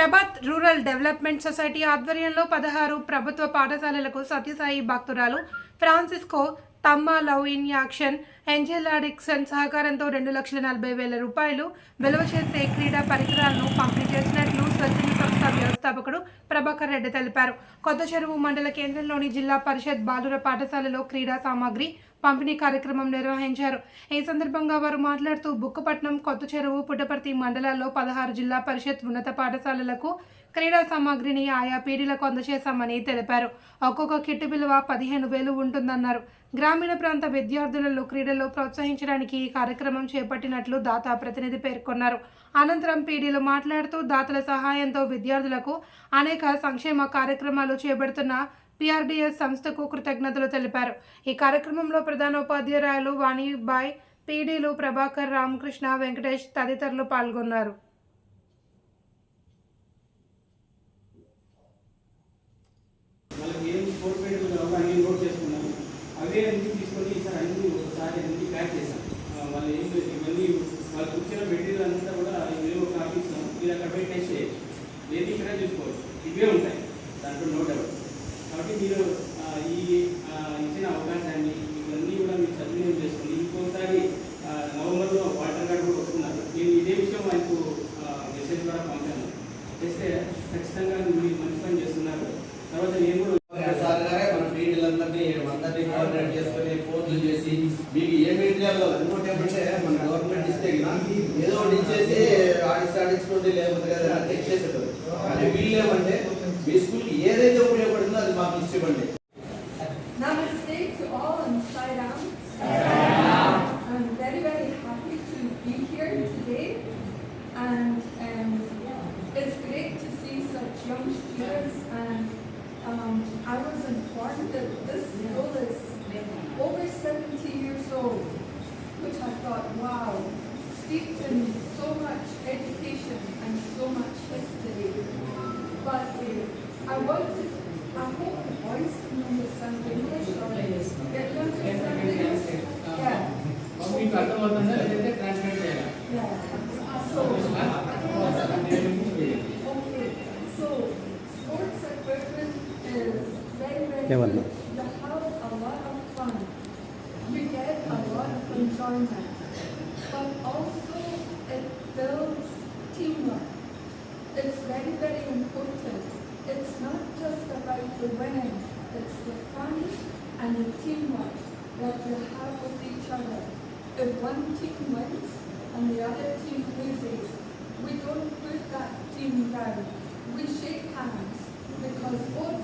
Prabhat rural development society ఆధ్వర్యంలో 16 ప్రభుత్వ పాఠశాలలకు సత్యసాయి భక్తురాలు ఫ్రాన్సిస్కో తమ్మా love in action Angela Dixon సహకారంతో 2,40,000 రూపాయలు విలువ చేసే క్రీడా పరికరాలను పంపిణీ చేసినట్లు స్వచ్ఛంద సంస్థ వ్యవస్థాపకుడు ప్రభాకర్ రెడ్డి తెలిపారు. కొత్త చెరువు మండల కేంద్రంలోని జిల్లా పరిషత్ బాలుర పాఠశాలలో క్రీడా సామాగ్రి పంపిణీ కార్యక్రమం నిర్వహించారు. ఈ సందర్భంగా వారు మాట్లాడుతూ బుక్కపట్నం, కొత్త చెరువు, పుట్టపర్తి మండలాల్లో 16 జిల్లా పరిషత్ ఉన్నత పాఠశాలలకు క్రీడా సామాగ్రిని ఆయా పీడీలకు అందజేశామని తెలిపారు. ఒక్కొక్క కిట్ విలువ 15,000 ఉంటుందన్నారు. గ్రామీణ ప్రాంత విద్యార్థులలో క్రీడల్లో ప్రోత్సహించడానికి ఈ కార్యక్రమం చేపట్టినట్లు దాతా ప్రతినిధి పేర్కొన్నారు. అనంతరం పీడీలు మాట్లాడుతూ దాతల సహాయంతో విద్యార్థులకు అనేక సంక్షేమ కార్యక్రమాలు చేపడుతున్న PRDS సంస్థకు కృతజ్ఞతలు తెలిపారు. ఈ కార్యక్రమంలో ప్రధానోపాధ్యాయురాలు వాణిబాయ్, పీడీలు ప్రభాకర్, రామకృష్ణ, వెంకటేష్ తదితరులు పాల్గొన్నారు. ఇవే ఉంటాయి, దాంట్లో నో డౌట్. కాబట్టి మీరు ఈ ఇచ్చిన అవకాశాన్ని ఇవన్నీ కూడా మీరు సద్వినియోగం చేసుకుని ఇంకోసారి నవంబర్లో వాటర్ గార్డ్ కూడా వస్తున్నారు. నేను ఇదే విషయం ఆయనకు మెసేజ్ ద్వారా పంపాను. చేస్తే ఖచ్చితంగా మీరు మంచి పని చేస్తున్నారు. తర్వాత నేను కూడా మన పీడీలందరినీ కోఆర్డినేట్ చేసుకుని ఫోన్లు చేసి మీకు ఏ మెటీరియల్ ఇంకోటి ఏమంటే మన గవర్నమెంట్ ఇస్తే ఏదో ఒకటి ఇచ్చేసి ఆడించుకోండి, లేకపోతే కదా తెచ్చేసేది. కానీ వీళ్ళు ఏమంటే మీ స్కూల్కి ఏదైతే ఉపయోగపడిందో అది మాకు ఇచ్చివ్వండి. Namaste to all and Sai Ram. I'm very, very happy to be here today, and it's great to see such young students. And I was informed that this school is over 70 years old, which I thought, wow, steeped in so much education and so much history. But I hope the boys can understand English, or get them to understand English. Yeah. Yeah. Okay. So sports equipment is very, very good. You have a lot of fun. You get a lot of enjoyment. But also it builds teamwork. It's very, very important. It's not just about the winning, it's the fun and the teamwork that you have with each other. If one team wins and the other team loses, we don't put that team down. We shake hands because both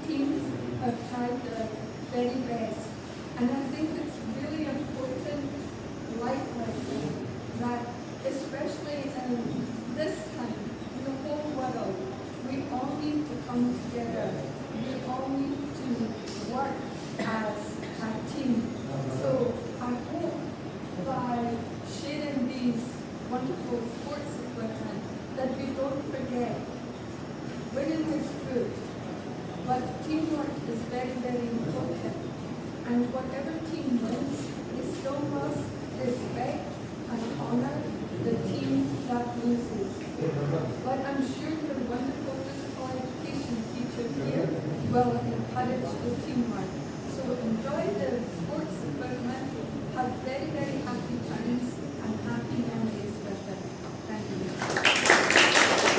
teams have tried their very best. And I think it's really important, likewise, that especially in this time, in the whole world, we all need to come together. We all need to work as a team. So I hope by sharing these wonderful sports equipment that we don't forget winning is good, but teamwork is very, very important. And whatever team wins, we still must respect and honor the team that loses. But I'm sure the wonderful physical education teacher here will encourage the teamwork. So enjoy the sports equipment